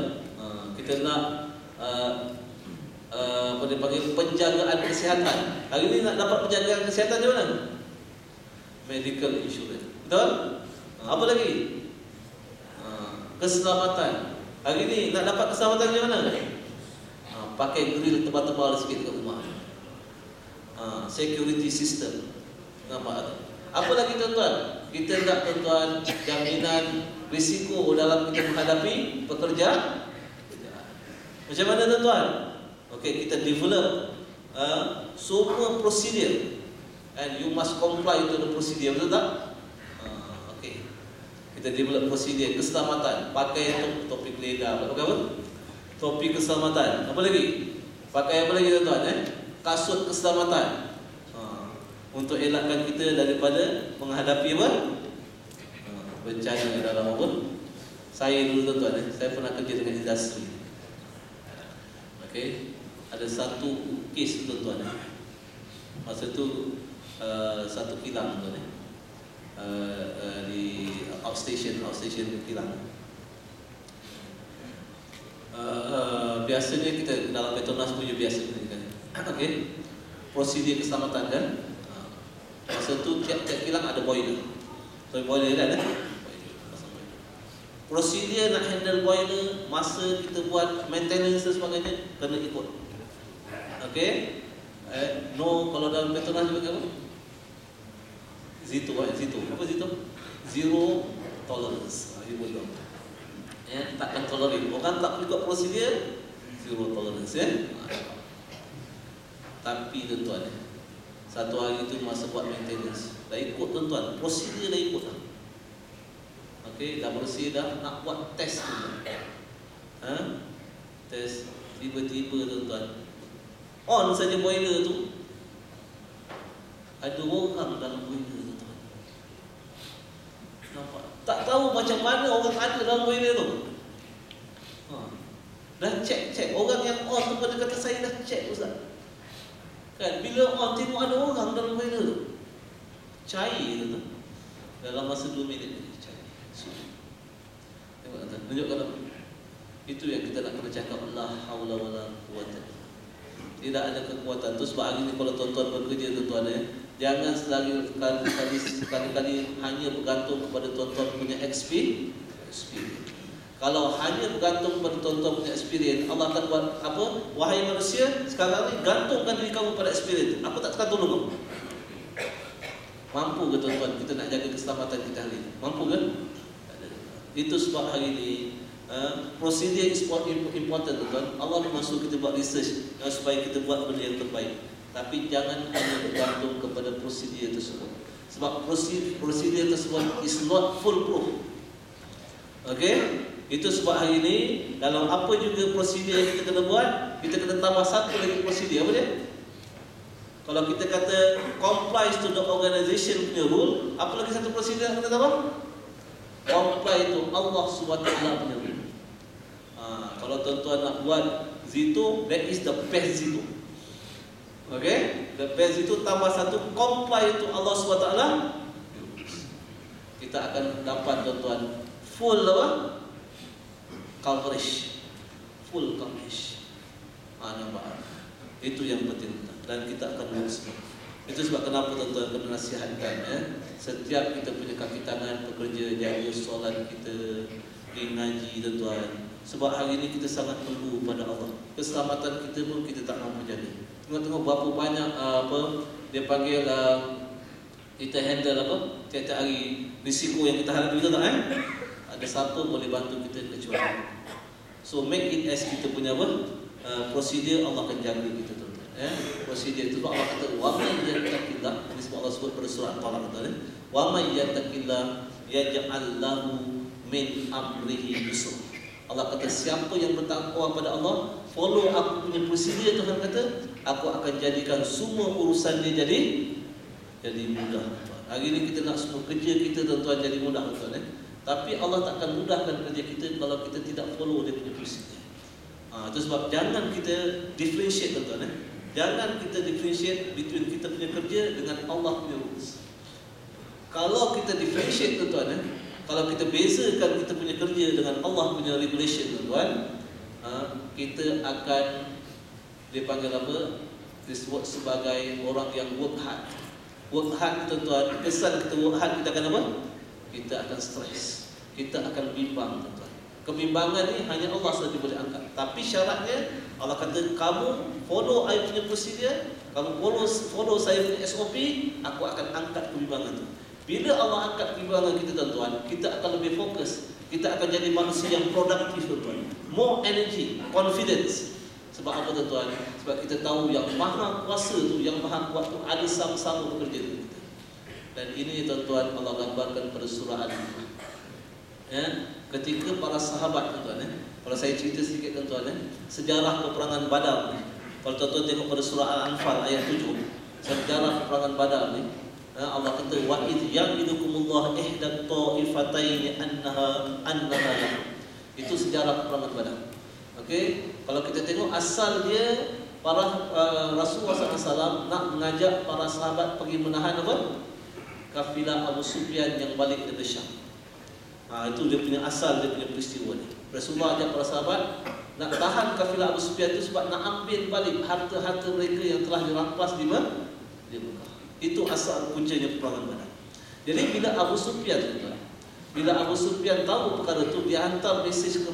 Kita nak apa dipanggil penjagaan kesihatan. Hari ini nak dapat penjagaan kesihatan di mana? Medical insurance. Betul? Apa lagi? Keselamatan. Hari ini nak dapat keselamatan di mana? Pakai grill tebal-tebal sikit kat rumah. Security system. Nampak? Apa lagi tuan-tuan? Kita nak tuan-tuan jaminan risiko dalam kita menghadapi pekerjaan. Macam mana tuan-tuan? Okey, kita develop semua prosedur and you must comply to the procedure, betul tak? Okey. Kita develop prosedur keselamatan, pakai topi keledar, pakai apa? Topi keselamatan. Apa lagi? Pakai apa lagi tuan-tuan? Kasut keselamatan. Untuk elakkan kita daripada menghadapi apa? Bencana di dalam apa? Saya dulu tuan-tuan, saya pernah kerja dengan industri. Okey, ada satu kes tuan-tuan. Masa tu satu kilang tuan di outstation kilang. Biasanya kita dalam Petronas punya biasa kan. Okey. Prosedur keselamatan kan. Masa tu tiap-tiap kilang ada boiler. So boiler kan prosedur nak handle boiler, masa kita buat maintenance dan sebagainya kena ikut. Okey. No, kalau dalam Petronas juga apa? Zito. Apa Zito? Zero tolerance. Ibu tu. Takkan tolerate. Orang tak ikut prosedur, zero tolerance Tapi tuan-tuan, satu hari itu masa buat maintenance, dah ikut tuan-tuan, prosedur dah ikut dah. Okey, dah bersih dah, nak buat test tuan-tuan. Test, tiba-tiba tuan-tuan, on saja boiler tu, ada orang dalam boiler tuan-tuan. Nampak? Tak tahu macam mana orang ada dalam boiler tu. Dah cek, orang yang on tu pada kata saya dah cek ustaz. Kan bila orang tengok ada orang dalam kereta tu, cair tu dalam masa 2 minit ni cair. Tengok kata, tunjukkan apa? Itu yang kita nak kena cakap, la haula wala quwwata. Tidak ada kekuatan. Tu sebab hari ni kalau tuan-tuan bekerja, tuan-tuan jangan sekali-kali hanya bergantung kepada tuan-tuan punya experience. Kalau hanya bergantung kepada tuan-tuan punya experience, Allah akan buat apa? Wahai manusia, sekarang ni gantungkan diri kamu pada experience. Aku tak akan tolong kamu. Mampu ke tuan-tuan kita nak jaga keselamatan kita hari ini? Mampu ke? Itu sebab hari ini prosedur is important, tuan-tuan. Allah memang suruh kita buat research supaya kita buat benda yang terbaik. Tapi jangan hanya bergantung kepada prosedur tersebut. Sebab prosedur tersebut is not foolproof. Okey? Itu sebab hari ini dalam apa juga prosedur yang kita kena buat, kita kena tambah satu lagi prosedur. Apa dia? Kalau kita kata comply to the organization punya rule, apa lagi satu prosedur yang kita tambah? Comply to Allah SWT punya rule. Kalau tuan-tuan nak buat Zito, that is the best Zito. Okay? The best Zito tambah satu, comply to Allah SWT. Kita akan dapat tuan-tuan full apa? Coverage. Full coverage. Nampak? Itu yang penting. Dan kita akan buat semua. Itu sebab kenapa tuan-tuan kena nasihatkan setiap kita punya kaki tangan bekerja, jaga solat kita, pergi ngaji tuan-tuan. Sebab hari ini kita sangat perlu pada Allah. Keselamatan kita pun kita tak mampu jaga. Tengok-tengok berapa banyak dia panggil kita handle apa tiap-tiap hari risiko yang kita hadapi, betul tak Ada siapa boleh bantu kita kecuali. So make it as kita punya prosedur, Allah akan jaga kita tuan-tuan. Prosedur itu sebab Allah kata wa may yattaqillah, ini sebab Allah sebut pada surah Al-Talaq tuan. Wa may yattaqillah yaj'al lahu min amrihi yusra. Allah kata siapa yang bertakwa pada Allah, follow aku punya prosedur, Tuhan kata, aku akan jadikan semua urusan dia jadi mudah. Hari ini kita nak semua kerja kita tuan-tuan jadi mudah tuan. Tapi Allah tak akan mudahkan kerja kita kalau kita tidak follow dia punya prosedur. Itu sebab jangan kita differentiate tuan-tuan. Jangan kita differentiate between kita punya kerja dengan Allah punya rules. Kalau kita differentiate tuan-tuan, kalau kita bezakan kita punya kerja dengan Allah punya regulation tuan-tuan, kita akan dipanggil apa? Disebut sebagai orang yang work hard. Work hard tuan-tuan, kesan kita work hard, kita akan apa? Kita akan stres. Kita akan bimbang tuan-tuan. Kebimbangan ni hanya Allah sahaja boleh angkat. Tapi syaratnya Allah kata kamu follow I punya prosedur, kamu follow saya punya SOP, aku akan angkat kebimbangan tu. Bila Allah angkat kebimbangan kita tuan-tuan, kita akan lebih fokus. Kita akan jadi manusia yang produktif tuan-tuan. More energy, confidence. Sebab apa tuan-tuan? Sebab kita tahu yang maha kuasa tu, yang maha kuat tu ada sama-sama bekerja dengan kita. Dan ini tuan-tuan Allah gambarkan pada surah Al-Anfal. Ketika para sahabat tuan-tuan, kalau saya cerita sedikit tuan-tuan, sejarah peperangan Badar ni. Kalau tuan-tuan tengok pada surah Al-Anfal ayat 7, sejarah peperangan Badar ni, Allah kata wa id ya'idukumullah ihdat ta'ifataini annaha. Itu sejarah peperangan Badar. Okey, kalau kita tengok asal dia para Rasulullah SAW nak mengajak para sahabat pergi menahan apa? Kafilah Abu Sufyan yang balik dari Syam. Itu dia punya asal, dia punya peristiwa ni. Rasulullah ajak para sahabat nak tahan kafilah Abu Sufyan itu sebab nak ambil balik harta-harta mereka yang telah dirampas di Mekah. Itu asal puncanya peperangan Badar. Jadi bila Abu Sufyan tahu perkara itu, dia hantar mesej ke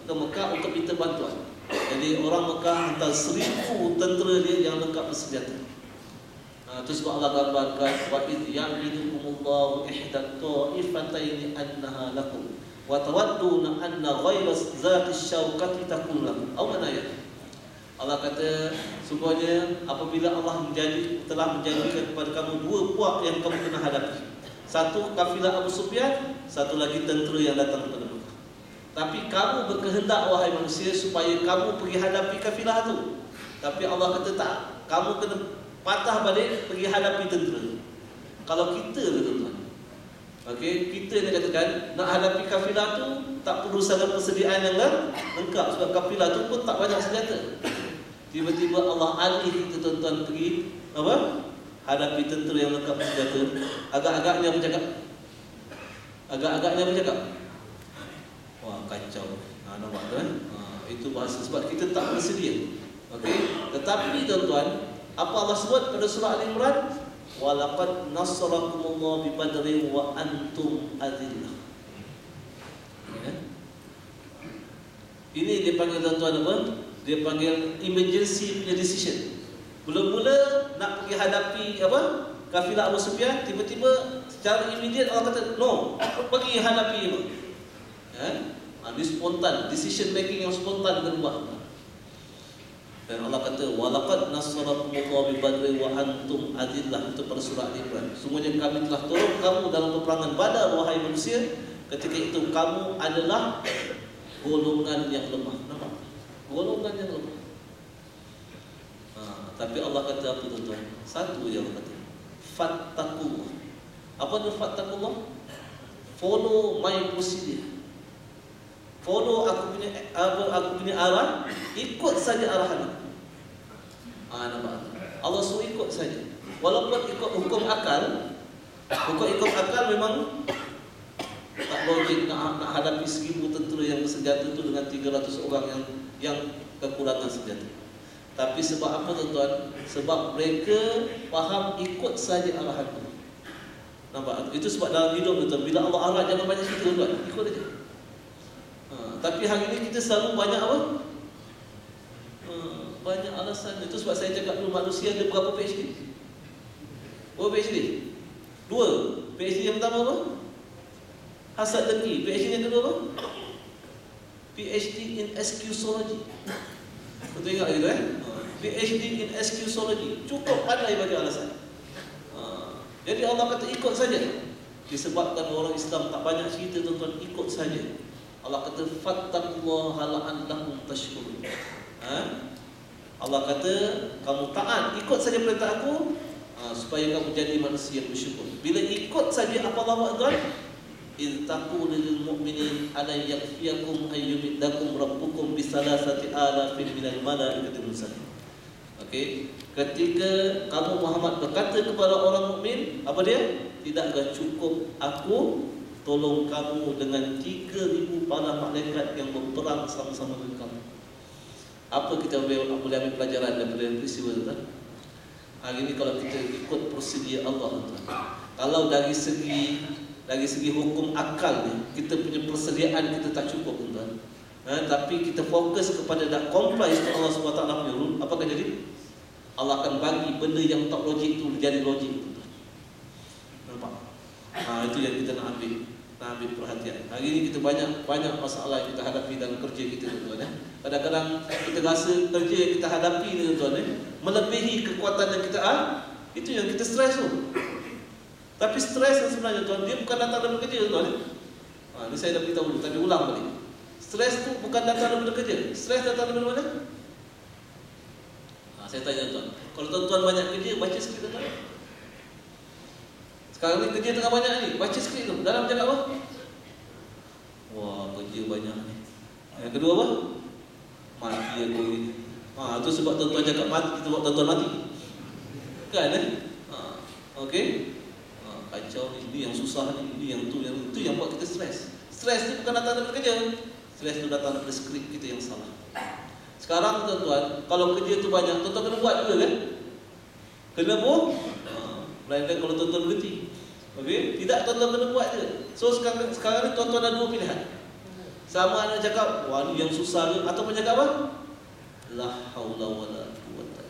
Mekah untuk minta bantuan. Jadi orang Mekah hantar 1000 tentera dia yang lengkap bersenjata. Itu sebab Allah gambarkan wa id ya'idukumullahu ihdat ta'ifataini annaha lakum wa tawadduna anna ghayra zati syauqati takun lakum. Apa ayat? Allah kata sungguhnya apabila Allah telah menjanjikan kepada kamu 2 puak yang kamu kena hadapi. Satu kafilah Abu Sufyan, satu lagi tentera yang datang kepada Mekah. Tapi kamu berkehendak wahai manusia supaya kamu pergi hadapi kafilah itu. Tapi Allah kata tak, kamu kena patah balik pergi hadapi tentera. Kalau kita tuan-tuan, okey, kita ni katakan nak hadapi kafilah tu tak perlu sangat persediaan yang lengkap sebab kafilah tu pun tak banyak senjata. Tiba-tiba Allah alih kita tuan-tuan pergi apa? Hadapi tentera yang lengkap senjata. Agak-agaknya apa cakap? Agak-agaknya apa cakap? Wah, kacau. Nampak tu kan? Itu bahasa sebab kita tak bersedia. Okey. Tetapi tuan-tuan, apa Allah sebut pada surah Al-Imran? Walaqad nasarakumullahu bi badrin wa antum adillah. Ya. Ini dia panggil tuan-tuan apa? Dia panggil emergency punya decision. Mula-mula nak pergi hadapi apa? Kafilah Abu Sufyan, tiba-tiba secara immediate Allah kata, "No, pergi hadapi apa?" Ya. Ini spontan, decision making yang spontan kena buat. Dan Allah kata, walaqad nasarakumullahu bi badrin wa antum adillah. Itu pada surah Al-Imran. Sungguhnya kami telah tolong kamu dalam peperangan Badar, wahai manusia. Ketika itu kamu adalah golongan yang lemah. Nampak? Golongan yang lemah. Tapi Allah kata apa tuan-tuan? Satu je Allah kata, fattaqullah. Apa itu fattaqullah? Follow my procedure. Follow aku punya arah, ikut saja arahan. Nampak? Allah suruh ikut saja. Walaupun ikut hukum akal memang tak logik nak hadapi 1000 tentera yang bersenjata itu dengan 300 orang yang kekurangan senjata. Tapi sebab apa tuan-tuan? Sebab mereka faham ikut saja arahan Allah. Nampak? Itu sebab dalam hidup tuan-tuan, bila Allah arah jangan banyak cerita tuan-tuan, ikut aja. Tapi hari ini kita selalu banyak apa? Banyak alasan. Itu sebab saya cakap dulu, manusia ada berapa PhD? Berapa PhD? 2. PhD yang pertama apa? Hasad dengki. PhD yang kedua apa? PhD in excusology. Betul ingat gitu PhD in excusology. Cukup pandai bagi alasan. Jadi Allah kata ikut saja. Disebabkan orang Islam tak banyak cerita tuan-tuan, ikut saja. Allah kata fattaqullaha la'allakum tashkurun. Allah kata kamu taat, ikut saja perintah aku supaya kamu jadi manusia yang bersyukur. Bila ikut saja apa Allah buat tuan? إذ تقول للمؤمنين ألا يكفيكم أن يمدكم ربكم بثلاثة آلاف من الملائكة منزلين. Okey, ketika kamu Muhammad berkata kepada orang mukmin, apa dia? Tidakkah cukup aku tolong kamu dengan 3,000 para malaikat yang berperang sama-sama dengan kamu? Apa kita boleh ambil pelajaran daripada peristiwa itu? Hari ini kalau kita ikut prosedur Allah, kalau dari segi hukum akal ni, kita punya persediaan kita tak cukup tuan. Tapi kita fokus kepada nak comply dengan Allah SWT punya rule, apa akan jadi? Allah akan bagi benda yang tak logik tu jadi logik tuan. Nampak? Itu yang kita nak ambil perhatian. Hari ini kita banyak masalah yang kita hadapi dalam kerja kita tuan. Kadang-kadang kita rasa kerja yang kita hadapi ni tuan melebihi kekuatan yang kita itu yang kita stres tu. Tapi stres yang sebenarnya tuan, dia bukan datang daripada kerja tuan. Ini saya dah beritahu dulu, tapi ulang balik. Stres tu bukan datang daripada kerja. Stres datang daripada mana? Saya tanya tuan, kalau tuan-tuan banyak kerja, baca sikit tuan. Sekarang ni kerja tengah banyak ni, baca sikit tu. Dalam cakap apa? Wah, kerja banyak ni. Yang kedua apa? Mati aku ni. Itu sebab tuan-tuan cakap mati, kita buat tuan-tuan mati. Kan okey? Kacau ni, ini yang susah ni, ini yang tu, yang itu yang buat kita stres. Stres tu bukan datang daripada kerja. Stres tu datang daripada skrip kita yang salah. Sekarang tuan-tuan, kalau kerja tu banyak, tuan-tuan kena buat juga kan? Kena buat. Melainkan kalau tuan-tuan berhenti. Okey? Tidak, tuan-tuan kena buat je. So sekarang ni tuan-tuan ada 2 pilihan. Sama ada cakap, wah ni yang susah ke, ataupun cakap apa? La haula wala quwwata.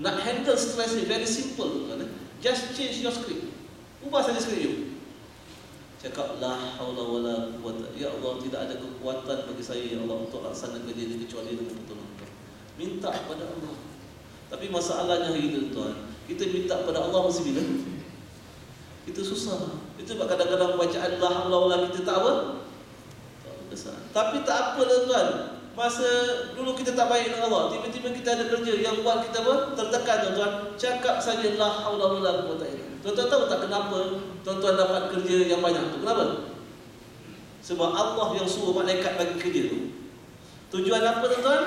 Nak handle stress ni very simple tuan-tuan. Just change your script. Ubah saja skrip you. Cakap la haula wala quwwata. Ya Allah, tidak ada kekuatan bagi saya ya Allah untuk laksana kerja ini kecuali dengan pertolongan Engkau. Minta kepada Allah. Tapi masalahnya hari ini tuan, kita minta kepada Allah masih bila? Itu susah. Itu sebab kadang-kadang bacaan la haula wala kita tak apa? Tak besar. Tapi tak apa tuan. Masa dulu kita tak baik dengan Allah, tiba-tiba kita ada kerja yang buat kita apa? Tertekan tuan-tuan. Cakap saja la haula wala quwwata illa. Tuan-tuan tahu tak kenapa tuan-tuan dapat kerja yang banyak tu? Kenapa? Sebab Allah yang suruh malaikat bagi kerja tu. Tujuan apa tuan-tuan?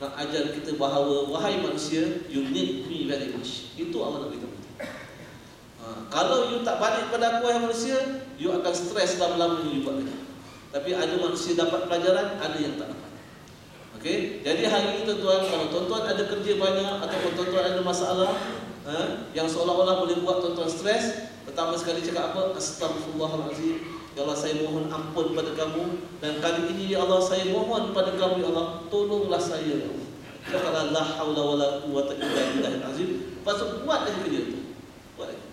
nak ajar kita bahawa wahai manusia, you need me very much. Itu Allah nak beritahu. Kalau you tak balik pada aku wahai manusia, you akan stres lama-lama you buat kerja. Tapi ada manusia dapat pelajaran, ada yang tak dapat. Okey, jadi hari ini tuan-tuan, kalau tuan-tuan ada kerja banyak ataupun tuan-tuan ada masalah yang seolah-olah boleh buat tuan-tuan stres, pertama sekali cakap apa? Astaghfirullahalazim. Ya Allah, saya mohon ampun pada kamu, dan kali ini ya Allah saya mohon pada kamu ya Allah, tolonglah saya ya Allah. Katalah la haula wala quwwata illa billahil azim. Pasal buat lagi kerja tu. Buat lagi.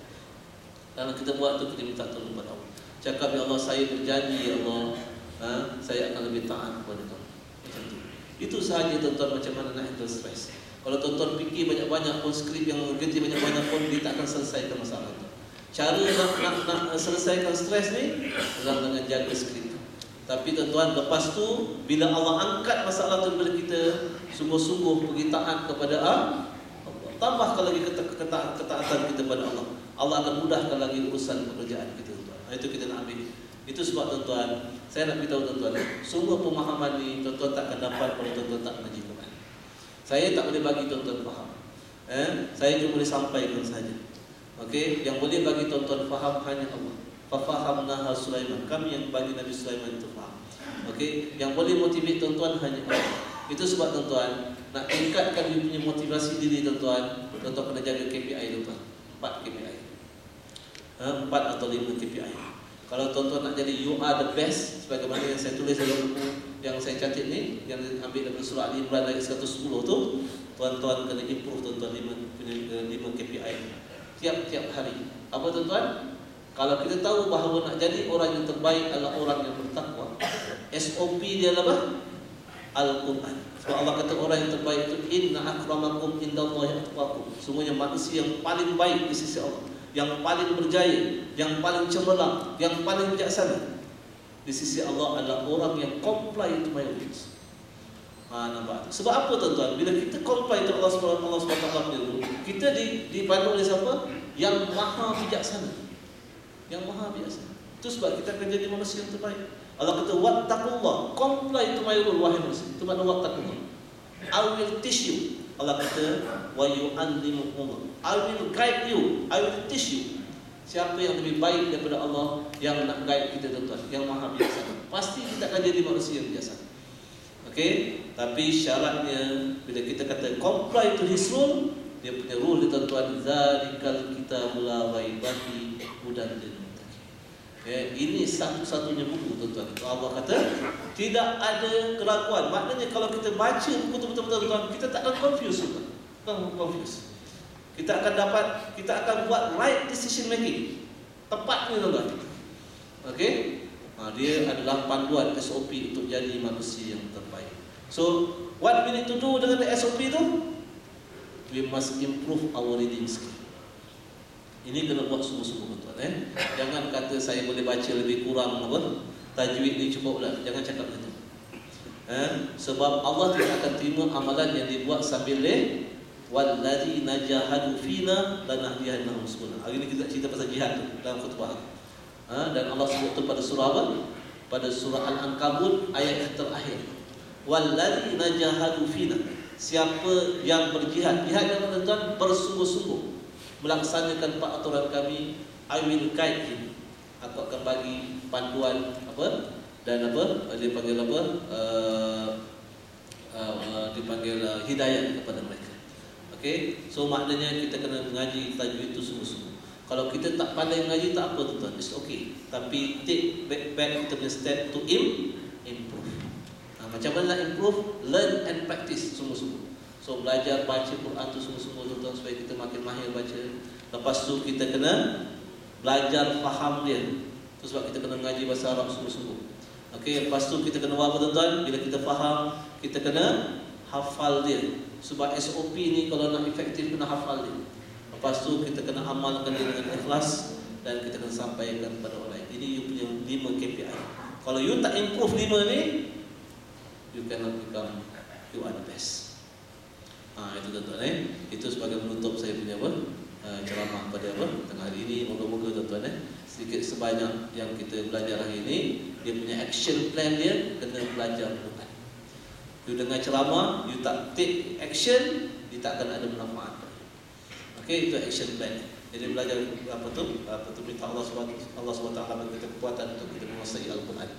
Kalau kita buat tu, kita minta tolong pada Allah. Cakap ya Allah, saya berjanji ya Allah, saya akan lebih taat kepada kamu. Macam tu. Itu sahaja tuan-tuan macam mana nak handle stres. Kalau tuan-tuan fikir banyak-banyak pun, skrip yang kerja banyak-banyak pun, dia tak akan selesaikan masalah itu. Cara nak selesaikan stres ni adalah dengan jaga skrip. Tapi tuan-tuan, lepas tu bila Allah angkat masalah tu kepada kita, sungguh-sungguh pergi taat kepada Allah, tambahkan lagi ketaatan kita pada Allah. Allah akan mudahkan lagi urusan pekerjaan kita, tuan-tuan. Itu kita nak ambil. Itu sebab tuan-tuan, saya nak beritahu tuan-tuan, semua pemahaman ni tuan-tuan tak akan dapat kalau tuan-tuan tak mengaji Quran. Saya tak boleh bagi tuan-tuan faham. Saya cuma boleh sampaikan saja. Okey, yang boleh bagi tuan-tuan faham hanya Allah. Fafahamnaha Sulaiman. Kami yang bagi Nabi Sulaiman itu faham. Okey, yang boleh motivate tuan-tuan hanya Allah. Itu sebab tuan-tuan, nak tingkatkan you punya motivasi diri tuan-tuan, tuan-tuan kena jaga KPI tuan-tuan. 4 KPI. 4 atau 5 KPI. Kalau tuan-tuan nak jadi you are the best, sebagaimana yang saya tulis dalam buku yang saya catat ni, yang ambil daripada surah Ali Imran ayat 110 tu, tuan-tuan kena improve tuan-tuan 5 KPI tiap-tiap hari. Apa tuan-tuan? Kalau kita tahu bahawa nak jadi orang yang terbaik adalah orang yang bertakwa, SOP dia apa? Al-Quran. Sebab Allah kata orang yang terbaik itu inna akramakum indallahi atqakum. Semuanya manusia yang paling baik di sisi Allah, yang paling berjaya, yang paling cemerlang, yang paling bijaksana di sisi Allah adalah orang yang comply to my rules. Nampak? Sebab apa tuan-tuan? Bila kita comply to Allah SWT punya rule, kita dipandu oleh siapa? Yang maha bijaksana. Yang maha bijaksana. Itu sebab kita akan jadi manusia yang terbaik. Allah kata wattaqullah, comply to my rule wahai manusia. Itu makna wattaqullah. I will teach you. Allah kata wa yu'allimukumullah. I will guide you, I will teach you. Siapa yang lebih baik daripada Allah yang nak guide kita tuan-tuan, yang maha bijaksana. Pasti kita akan jadi manusia yang bijaksana. Okey, tapi syaratnya bila kita kata comply to his rule, dia punya rule dia tuan-tuan, zalikal kitabul la raiba fihi hudan lil muttaqin. Ini satu-satunya buku tuan-tuan. Allah kata tidak ada keraguan. Maknanya kalau kita baca buku tu betul-betul tuan, kita tak akan confuse tuan. Tak confuse. Kita akan buat right decision making. Tepatnya tuan-tuan. Okey? Dia adalah panduan SOP untuk jadi manusia yang terbaik. So, what we need to do dengan SOP tu? We must improve our reading skill. Ini kena buat sungguh-sungguh tuan. Jangan kata saya boleh baca lebih kurang apa, tajwid ni cukup lah. Jangan cakap begitu. Sebab Allah tidak akan terima amalan yang dibuat sambil walladzina jahadu fina lanahdiyannahum subulana. Hari ini kita cerita pasal jihad tu dalam khutbah. Dan Allah sebut tu pada surah apa? Pada surah Al-Ankabut ayat yang terakhir. Walladzina jahadu fina. Siapa yang berjihad, jihad yang tuan bersungguh-sungguh melaksanakan 4 aturan kami, I will guide him. Aku akan bagi panduan apa? Dan apa? Dia panggil apa? Dipanggil hidayah kepada mereka. Okey, so maknanya kita kena mengaji tajwid itu sungguh-sungguh. Kalau kita tak pandai mengaji tak apa tuan-tuan, it's okay. Tapi take back kita punya step to improve. Macam mana nak improve? Learn and practice sungguh-sungguh. So belajar baca Quran tu sungguh-sungguh tuan-tuan supaya kita makin mahir baca. Lepas tu kita kena belajar faham dia. Tu sebab kita kena mengaji bahasa Arab sungguh-sungguh. Okey, lepas tu kita kena buat apa tuan-tuan? Bila kita faham, kita kena hafal dia. Sebab SOP ni kalau nak efektif kena hafal dia. Lepas tu kita kena amalkan dia dengan ikhlas dan kita kena sampaikan kepada orang lain. Ini you punya 5 KPI. Kalau you tak improve 5 ni, you cannot become you are the best. Itu tuan-tuan Itu sebagai menutup saya punya ceramah pada tengah hari ini. Moga-moga tuan-tuan sedikit sebanyak yang kita belajar hari ini, dia punya action plan dia kena belajar Quran. You dengar ceramah, you tak take action, you tak akan ada manfaat. Okey, itu action plan. Jadi belajar apa tu minta Allah SWT bagi kita kekuatan untuk kita menguasai Al-Quran.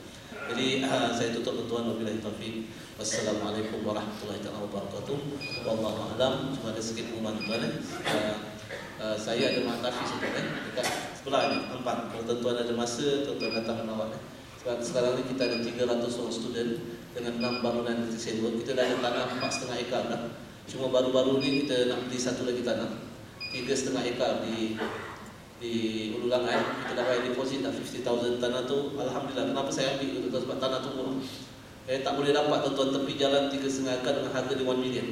Jadi saya tutup tuan-tuan, wabillahi taufiq. Wassalamualaikum warahmatullahi wabarakatuh. Wallahu a'lam. Cuma ada sikit pengumuman tuan. Saya ada mahtafiz dekat sebelah ni, nampak. Kalau tuan-tuan ada masa, tuan-tuan datang menawar. Sekarang ni kita ada 300 orang student dengan 6 bangunan disewa. Kita dah ada tanah 4,5 ekar dah. Cuma baru-baru ni kita nak beli satu lagi tanah 3,5 ekar di Ulu Langai. Kita dah bayar deposit dah 50,000 tanah tu. Alhamdulillah. Kenapa saya ambil tu? Sebab tanah tu murah. Tak boleh dapat tuan-tuan tepi jalan 3,5 ekar dengan harga di 1 million.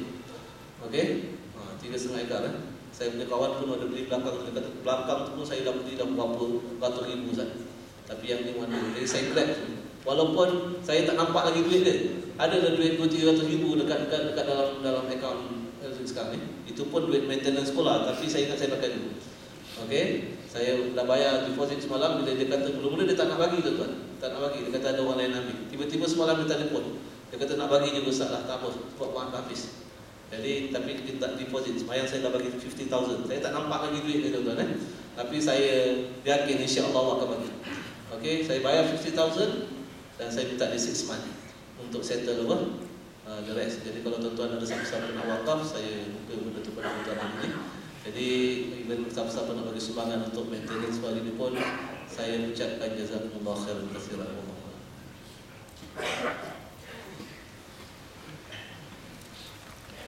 Okey? 3,5 ekar Saya punya kawan pun ada beli belakang dekat belakang tu pun saya dah beli dah berapa ratus ribu Ustaz. Tapi yang ni mana? Jadi saya grab. Walaupun saya tak nampak lagi duit dia. Ada dah duit 200-300 ribu dekat dalam akaun sekarang ni. Itu pun duit maintenance sekolah, tapi saya ingat saya pakai dulu. Okey, saya dah bayar deposit semalam. Bila dia kata mula-mula dia tak nak bagi tuan, tak nak bagi. Dia kata ada orang lain ambil. Tiba-tiba semalam dia telefon. Dia kata nak bagi je Ustaz lah, tak apa, sebab wan habis. Jadi tapi kita tak deposit. Semayang saya dah bagi 50,000. Saya tak nampak lagi duit dia tuan Tapi saya yakin insya-Allah Allah akan bagi. Okey, saya bayar 50,000 dan saya minta dia 6 month untuk settle the rest. Jadi kalau tuan-tuan ada siapa-siapa nak wakaf, saya buka benda tu pada tuan-tuan ini. Jadi even siapa-siapa nak bagi sumbangan untuk maintenance bagi ni pun, saya ucapkan jazakumullah khairan katsiran.